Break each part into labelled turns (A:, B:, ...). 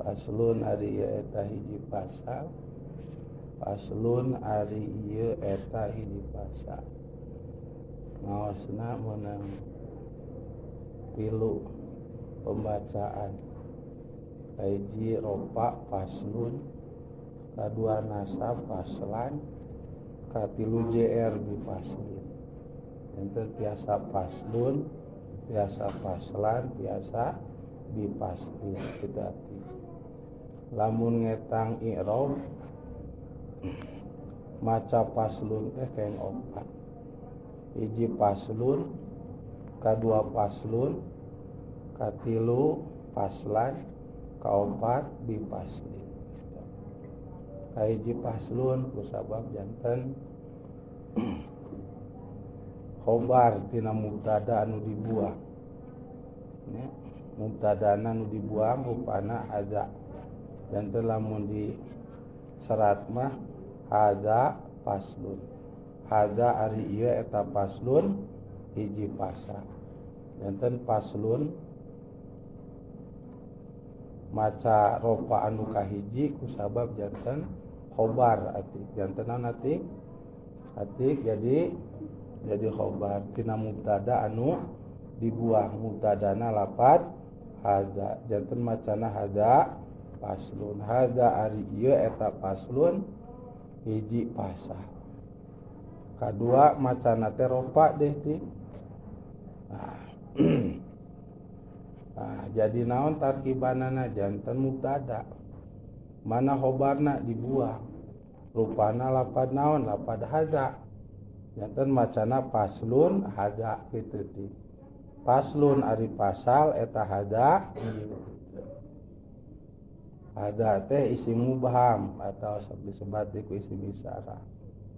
A: Paslun ari ieu eta hiji pasal. Paslun ari ieu eta hiji pasal. Ngaosna meunang 3 pembacaan. Kahiji ropa paslun, kadua nasab paslan, katilu JR bipaslin. Enten tiasa paslun, tiasa paslan, tiasa bipaslin. Kita arti. Lamun ngetang i'rab maca paslun teh kaeng 4. Hiji paslun, kadua paslun, katilu paslan, kaopat bipaslin. Kahiji paslun kusabab janten khobar tina mubtada anu dibuang. Mubtadana anu dibuang rupana hadza. Janten lamun di serat mah hadza paslun. Hadza ari ieu eta paslun hiji pasal. Janten paslun maca ropa anu kahiji kusabab janten khobar atik. Janten naon atik? Atik jadi khobar tina mubtada anu dibuang. Mubtadana lapad hadza. Janten macana hadza paslun. Hadza ari ieu eta paslun hiji pasal. Kadua macana teh ropa deh ti. Nah, jadi naon tarkibanana janten mubtada. Mana khobarna dibuang. Rupana lapad naon? Lapad hadza. Janten macana paslun hadza kitu ti. Paslun ari pasal eta hadza. Hadza teh isim mubham atau disebut ku isim isyarah.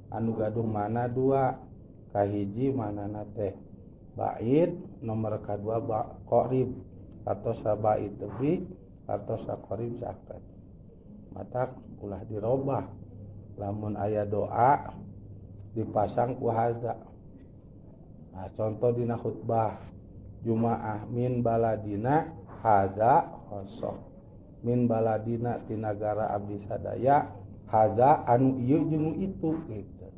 A: Anu gadung mana 2. Kahiji manana teh ba'id, nomor kadua qarib. Atau sabait tebi atau saqarib zakat. Matak ulah dirobah. Lamun aya doa dipasang ku hadza. Nah, contoh dina khutbah Jumaah min baladina hadza khosoh. Min baladina ti nagara abdi sadaya hadza anu ieu jeung itu gitu.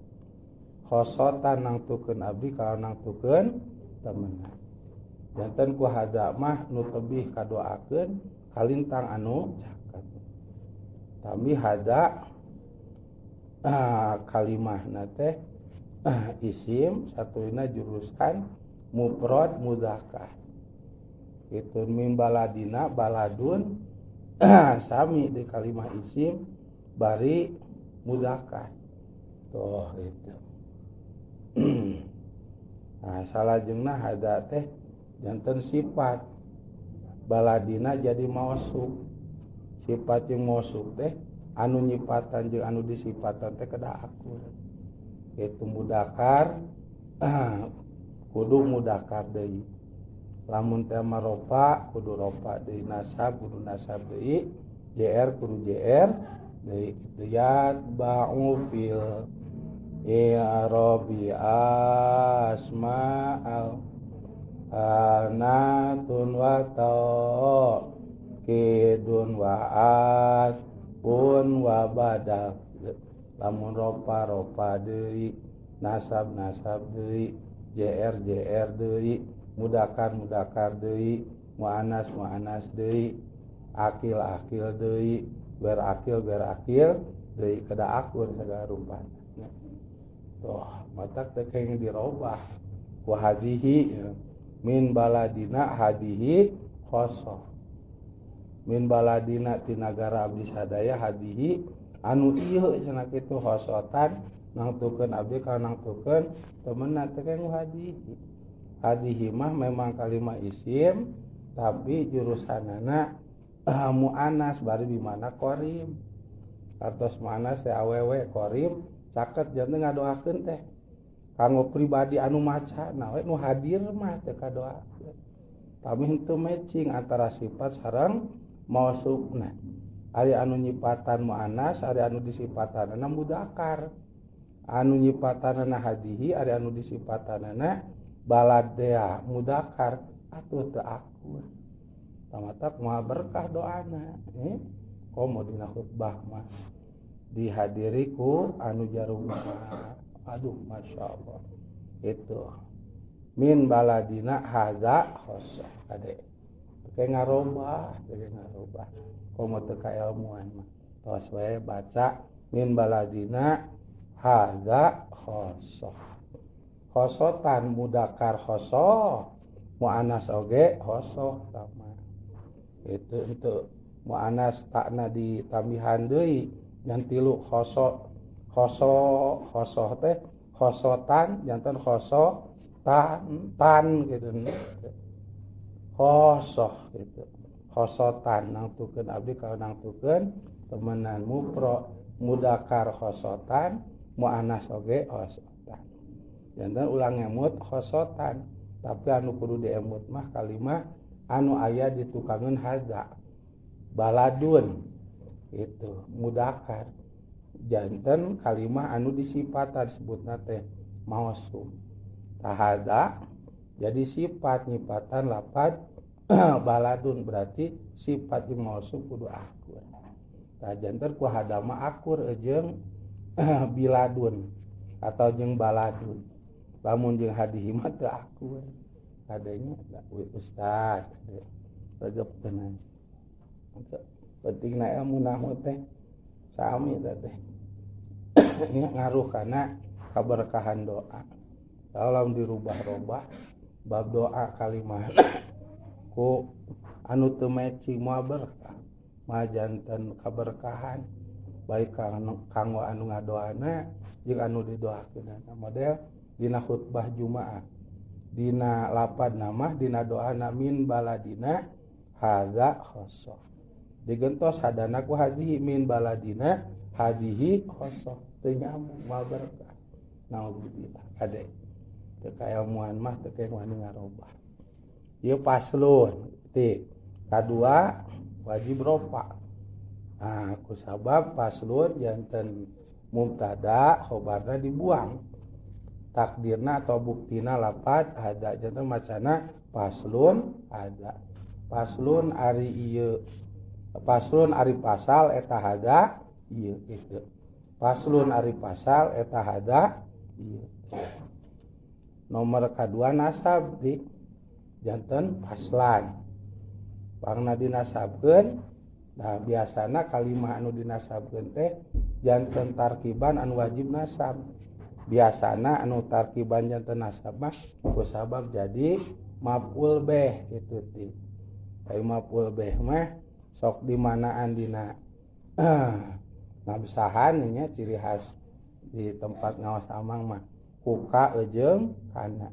A: Khosotan nangtukeun abdi kalau nangtukeun temenan. Janten ku hadza mah nu tebih kadoakeun kalintang anu caket. Tapi hadza kalimahna teh isim satuina jurusan mufrad mudzakkar. Itu min baladina baladun sami di kalimah isim bari mudzakkar. Tuh itu. Nah, salajengna hadza teh janten sifat baladina jadi mausuf. Sifat yang mausuf teh anu nyipatan jeung anu disifatan teh kedah akur. Itu mudzakkar kudu mudzakkar deui. Lamun teh marofa kudu rofa deui, nasab kudu nasab deui, JR kudu JR deui. Yat ba'u fil i'rabi asma'al anatun wa taqidun wa atun wa badal. Lamun rofa deui, nasab deui, JR deui, mudzakkar deui, muannas deui, akil deui, berakil deui, kada akur segala rupana. Tuh, matak teh kenging dirobah. Wa hadihi min baladina hadihi khosoh. Min baladina ti nagara abdi sadaya hadihi anu ieu cenah kitu khosotan nangtukeun abdi ka nangtukeun temenan teh kenging hadihi. Hadihi mah memang kalimah isim tapi jurusanana muannas bari di mana qarib. Artos muannas teh awewe qarib caket janten ngadoakeun teh kanggo pribadi anu maca nah we nu hadir mah teh kadoakeun. Tapi henteu matching antara sifat sareng mausufna. Ari anu nyipatan muannas, ari anu disipatanana mudzakkar. Anu nyipatanana hadihi, ari anu disipatanana baladea mudzakkar atuh teu akur. Tamatak moal berkah doana. komo dina khutbah mah dihadiri ku anu jarumna. Aduh masyaallah itu min baladina hadza khosoh ade teu ngarobah komo teu kailmuan mah tos we baca min baladina hadza khosoh. Khosotan mudakar khosoh muannas oge khosoh sama itu muannas takna ditambihan deui yang tilu khosoh teh khosotan jantan tan gitu khosoh gitu khosotan nangtukeun abdi kalau nangtukeun temenanmu mudakar khosotan muannas oge khosotan jantan ulang emut khosotan tapi anu kudu diemut mah kalimah anu aya di tukangeun hadza baladun itu mudakar janten kalimah anu disifatan disebutna teh mausum tahada jadi sifat nyipatan lapad baladun berarti sifat di mausum kudu akur tah janten ku hadama akur jeung biladun atau jeung baladun lamun jeung hadihi mah teu akur adanya ustaz regepkeun pentingna ilmu nahwu teh sami teh ini ngaruh karena keberkahan doa kalau dirubah-rubah bab doa kalimat ku anu teu matching moal berkah mah janten keberkahan baik kanggo anu ngadoana jeung anu didoakeun model dina khutbah Jumaah dina lapad nama dina doana min baladina hadza khosoh digentos hadana ku hadihi min baladina hadihi khosoh teu nyambung moal berkah naudzubillah ade teu kailmuan mah teu wani ngarobah ieu paslun ti kadua wajib rofa ku sabab paslun janten mubtada khobarna dibuang takdirna atau buktina lapad ada janten macana paslun ada paslun ari ieu paslun ari pasal eta hada ieu itu paslun ari pasal eta hada ieu nomor kadua nasab di janten paslan pangna dinasabkeun nah biasana kalimah anu dinasabkeun teh janten tarkiban anu wajib nasab biasana anu tarkiban janten nasab mah ku sabab jadi maf'ul bih kitu teh ai maf'ul bih mah sok di manaan dina ngabsahan nya ciri khas di tempat ngaos amang mah ku ka jeung kana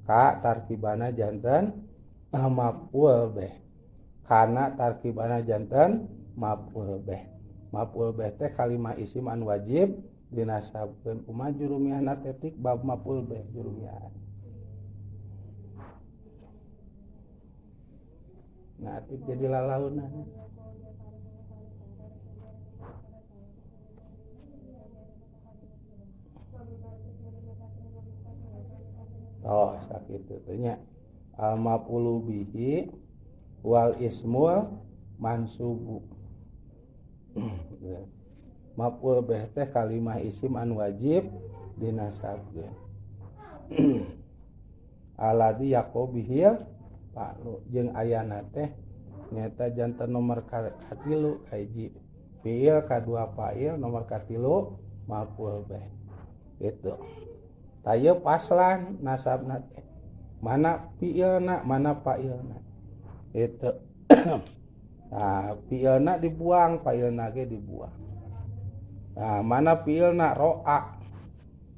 A: ka tarkibana janten maf'ul bih kana tarkibana janten maf'ul bih maf'ul bih teh kalimah isim an wajib dinasabkeun kumaha jurumiyahna tetik bab maf'ul bih jurumiyah nah itu jadi lalaunan oh sakitu teh nya al maf'ulu bihi wal ismul mansubu maf'ul bih teh kalimah isim an wajib dinasabkeun alladzi yaqobihil fa'lu jeung ayana teh nyata janten nomor katilu hiji fiil kadua fa'il nomor katilu maf'ul bih gitu taya paslan nasabna teh mana fiilna mana fa'ilna itu nah fiilna dibuang fa'ilna ge dibuang nah mana fiilna ro'a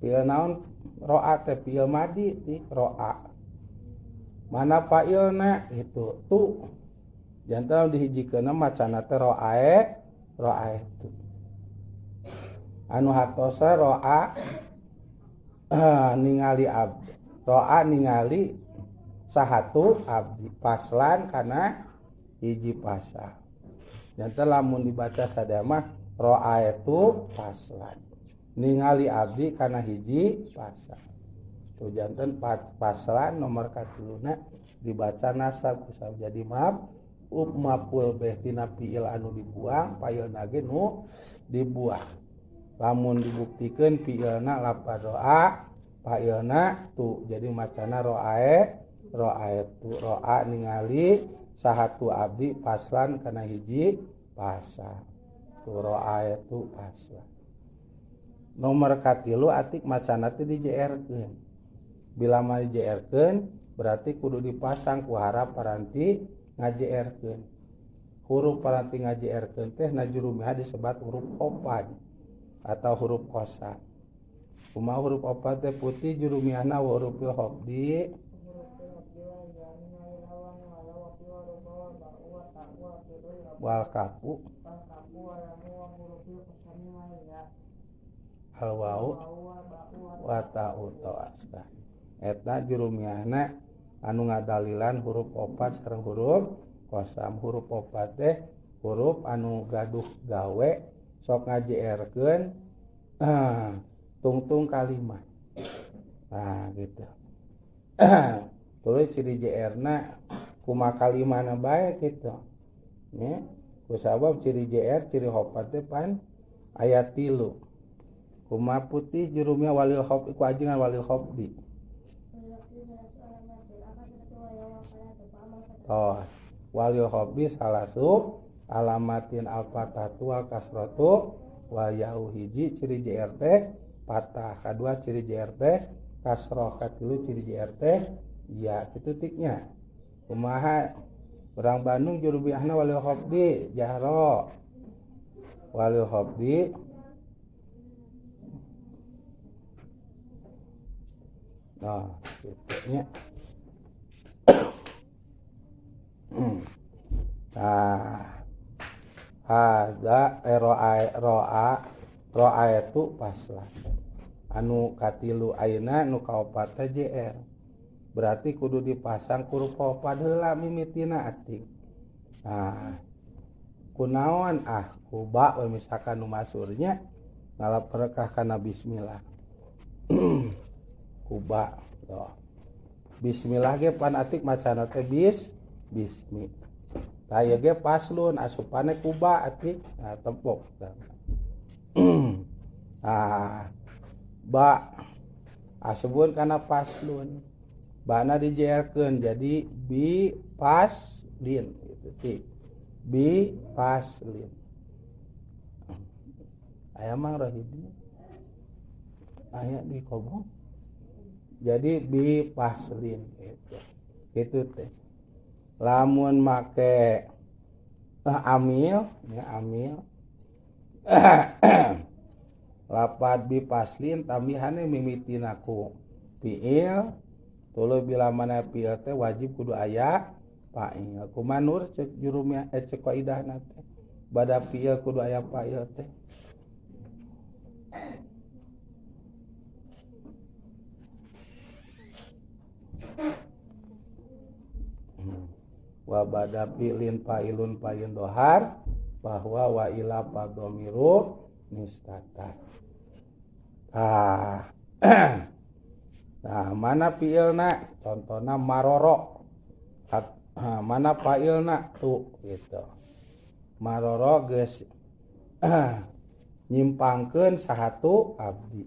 A: fiil naon ro'a teh fiil madi ti ro'a mana fa'ilna itu tu janten dihijikeun macana teh ro'a itu anu hartosa ro'a ningali abdi ro'a ningali sahatu abdi paslan kana hiji pasal janten lamun dibaca sadamah ro'a itu paslan ningali abdi kana hiji pasal tuh janten paslan nomor katiluna dibaca nasab kusab jadi maful beh tina fiil anu dibuang payeulna ge nu dibuang. Lamun dibuktikeun fiilna lapad roa payeulna tu jadi macana roaetu roa ningali sahatu abdi paslan kana hiji pasa tu roaetu paslan. Nomor katilu atik macana teh dijeerkeun. Bila mah dijeerkeun berarti kudu dipasang ku harap paranti ngajeerkeun. Huruf paranti ngajeerkeun teh na jurumiha disebat huruf opad atau huruf kosa. Kumaha huruf opad teh putih jurumihana hurufil hofdi wal kafu al wau wa ta'u ta'asta. Eta jurumihana anu ngadalilan huruf opad sareng huruf kosam. Huruf opad teh huruf anu gaduh gawe sok ngajeerkeun tungtung kalimat. Nah gitu. Tulis ciri jeerna kumaha kalimana bae gitu. Nya kusabab ciri jeer ciri opad teh pan aya 3. Kumaha putih jurumnya walil khofdi ku ajengan walil khofdi. Oh, walil khofdi salasu alamatin al-fatatu wal kasratu wa ya'u hiji ciri JR teh patah, kadua ciri JR teh kasroh, katilu ciri JR teh ya kitu tiknya. Kumaha urang Bandung jurubiahna walil khofdi jahro. Walil khofdi nah, gitu-nya. Nah, ada roa itu paslah. Anu katilu ayeuna nu kaopat teh JR. Berarti kudu dipasang huruf opad heula mimitina ating. Nah, kunaon kuba misalkan nu masurnya ngalaperkah kana bismillah. Kuba toh. Bismillah ge pan atik macana teh bismi. Tah ge paslun asupane kuba atik tempok. Ba asebun kana paslun. Bana dijeerkeun jadi bi paslin gitu ti. Bi paslin. Aya mang rohidi. Aya di kobong. Jadi bi paslin gitu teh. Lamun make amil ya amil lapad bi paslin tambihane mimitina ku fiil tuluy bila mana fiil teh wajib kudu aya fa'il. Kumanur cek jurumnya cek qaidahna teh bada fiil kudu aya fa'il teh. Wa bada fi'lin fa'ilun fa'ilun dohar bahwa wa ila fadhamiru mustatar. Nah, mana fi'ilna? Contohna maroro. Mana fa'ilna? Tu gitu. Maroro geus nyimpangkeun sahatu abdi.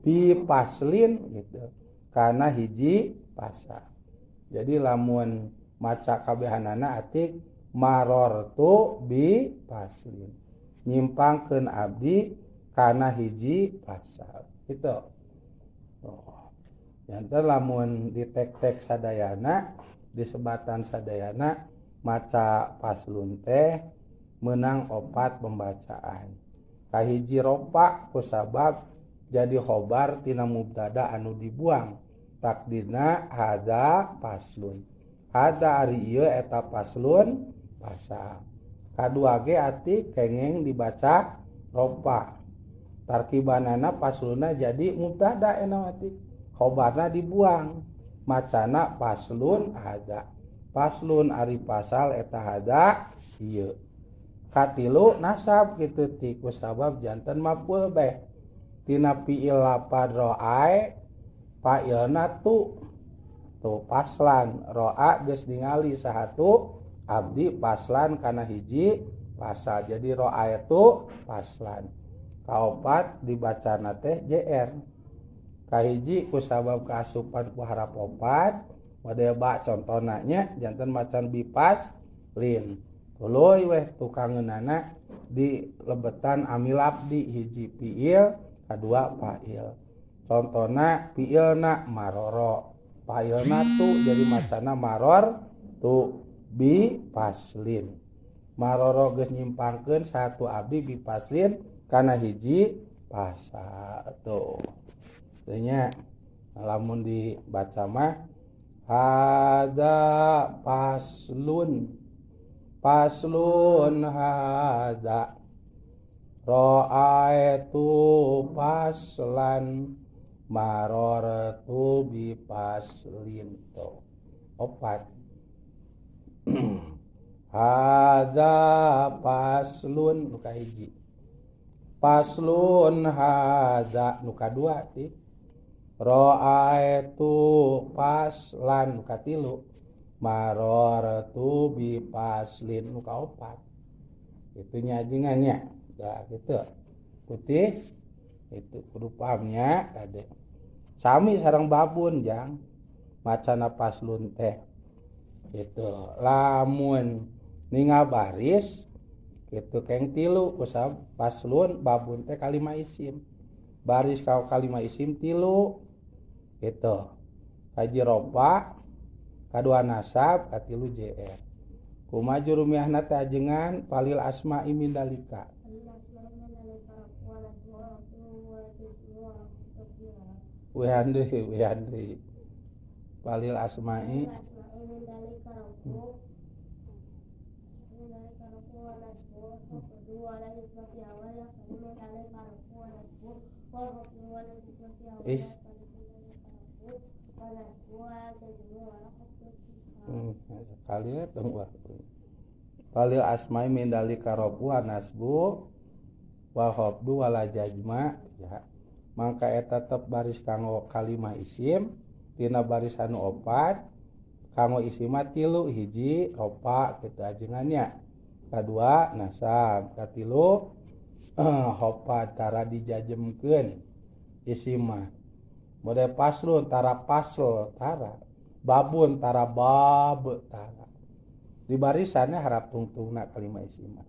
A: Bi paslin gitu. Kana hiji pasa. Jadi lamun maca kabehanana atik marortu bi paslin. Nyimpangkeun abdi kana hiji pasal. Gitu. Oh. Yanten lamun di tek-tek sadayana di sebatan sadayana maca paslun teh menang 4 pembacaan. Kahiji ropa kusabab jadi khobar tina mubtada anu dibuang. Takdirna hada paslun. Hada ari ieu eta paslun pasal. Kadua ge ati kengeng dibaca ropa. Tarkibanana pasluna jadi mubtada ena ati. Khobarna dibuang. Macana paslun hada. Paslun ari pasal eta hada ieu. Katilu nasab kitu ti kusabab janten maf'ul beh. Tina fi'il lapad ro'ai fa'ilna tu paslan ro'a geus ningali sahatu abdi paslan kana hiji pasal. Jadi ra'aitu paslan. Kaopat dibacana teh JR. Kahiji ku sabab kaasupan ku harap opat wadaya ba contohna nya janten macan bipas lin. Tuluy weh tukangeunana di lebetan amil abdi hiji fiil kadua fa'il. Contohna fiilna maroro, fa'ilna tu jadi macana maror tu bi paslin. Maroro geus nyimpangkeun satu abdi bi paslin kana hiji pasal tuh. Nya lamun dibaca mah hada paslun hada ra'aitu paslan marartu bi paslin tuh opat. Hada paslun nu kahiji, paslun hada nu kadua ti ra'aitu paslan nu katilu marartu bi paslin nu kaopat. Itu nyajengannya da gitu putih itu kudu pahamnya kade sami sareng babun jang macana paslun teh gitu. Lamun ningal baris gitu keng tilu kusab paslun babun teh kalima isim baris kau kalima isim tilu gitu. Haji ropa kadua nasab katilu JR. Kumaha rumiahna teh ajengan palil asma'i min dalika. Wehande palil asma'i sekali tunggu palil asma'i min dalika rabu nasbu wa khabdu wala jazma ya. Mangka eta tetep baris kanggo kalimah isim tina baris anu opat kanggo isim tilu hiji ropa kitu ajengannya kadua nasab katilu hopat tara dijajemkeun isim mah mode paslun tara pasl tara babun tara bab tara di barisannya harap tungtungna kalimah isim mah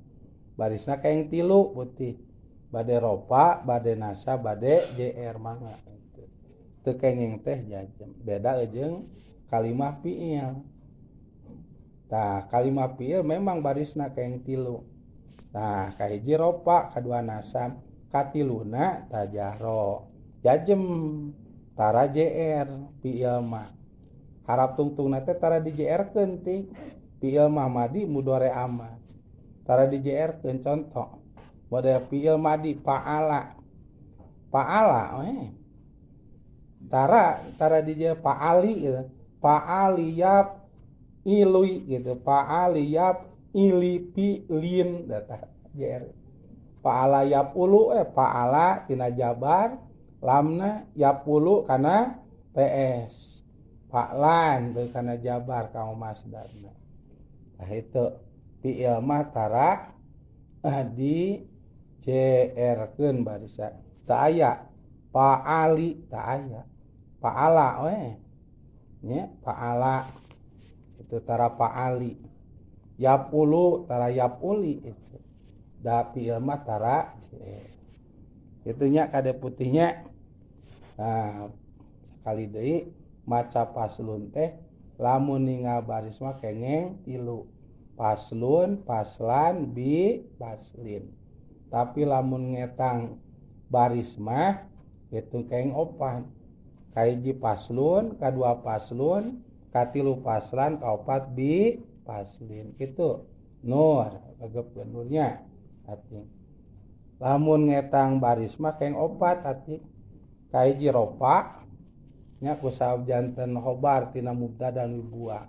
A: barisna kaeng tilu putih bade ropa bade nasab bade JR mangga teu kenging teh jajem beda jeung kalimah fiil. Tah kalimah fiil memang barisna kaeng tilu. Nah kahiji ropa kadua nasab katiluna tajaro jajem tara JR fiil mah harap tungtungna teh tara di JR keun ti fiil mah madi mudhore ama tara di JR keun contoh model fiil madi paala tara di JR paali gitu paaliyap ilui gitu paaliyap ilipi lin data JR paala yapulu paala tina jabar lamna yapulu kana PS paklan teu kana jabar kaum masdarna. Nah itu fiil mah tara di JR keun barisa teu aya paali teu aya paala nya paala itu tara paali yapulu tara yapuli itu da fiil mah tara itunya kade putihnya. Nah sekali deui maca paslun teh lamun ningal baris mah kengeng tilu paslun paslan bi paslin tapi lamun ngetang baris mah itu kengeng opat kahiji paslun kadua paslun katilu paslan kaopat bi paslin gitu nur agep nurnya ati. Lamun ngetang baris mah kengeng opat ati kahiji ropa nya kusab janten khobar tina mubtada nu buah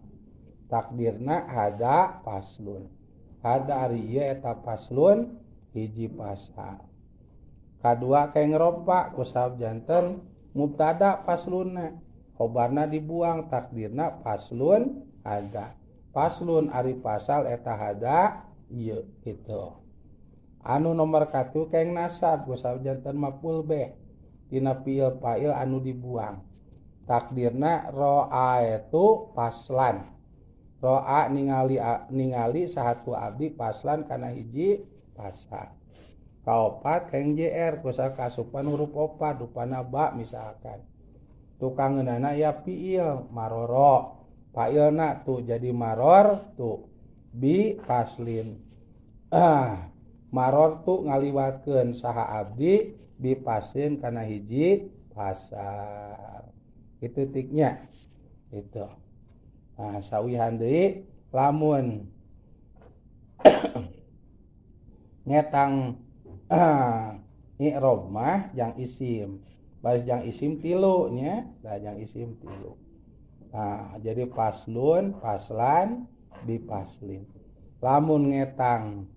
A: takdirna hada paslun hada ari ieu eta paslun hiji pasal kadua kengeng ropa kusab janten mubtada paslunna khobarna dibuang takdirna paslun hada Paslun ari pasal eta hada ieu gitu. Anu nomor 1 keng nasab kusab janten maf'ul beh tina fiil fa'il anu dibuang. Takdirna ro'a itu paslan. Ro'a ningali sahatu abdi paslan kana hiji pasal. Kaopat keng JR kusab kasupan huruf opat rupana ba misalkan. Tukangeunana ya fiil maroro. Fa'ilna tu jadi maror tu bi paslin. Maror tu ngaliwatkeun saha abdi bi paslin kana hiji pasal. Itu tiknya. Itu. Nah, sawihan deui lamun ngetang i'rob mah jang isim. Baris jang isim 3 nya, da jang isim 3. Nah, jadi paslun, paslan, bipaslin. Lamun ngetang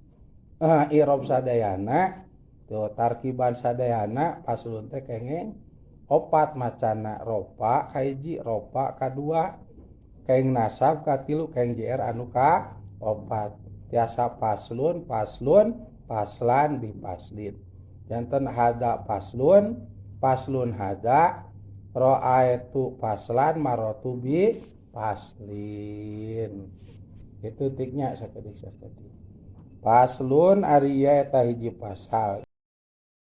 A: i'rob sadayana, tuh tarkiban sadayana paslun teh kenging opat macana ropa kahiji, ropa kadua, keng nasab katilu, keng JR anu ka opat. Tiasa paslun, paslun, paslan, bipaslin. Janten hada paslun, paslun hada, ro'aitu paslan, marotu bi paslin. Itu tiknya sakedik. Paslun ari eta hiji pasal.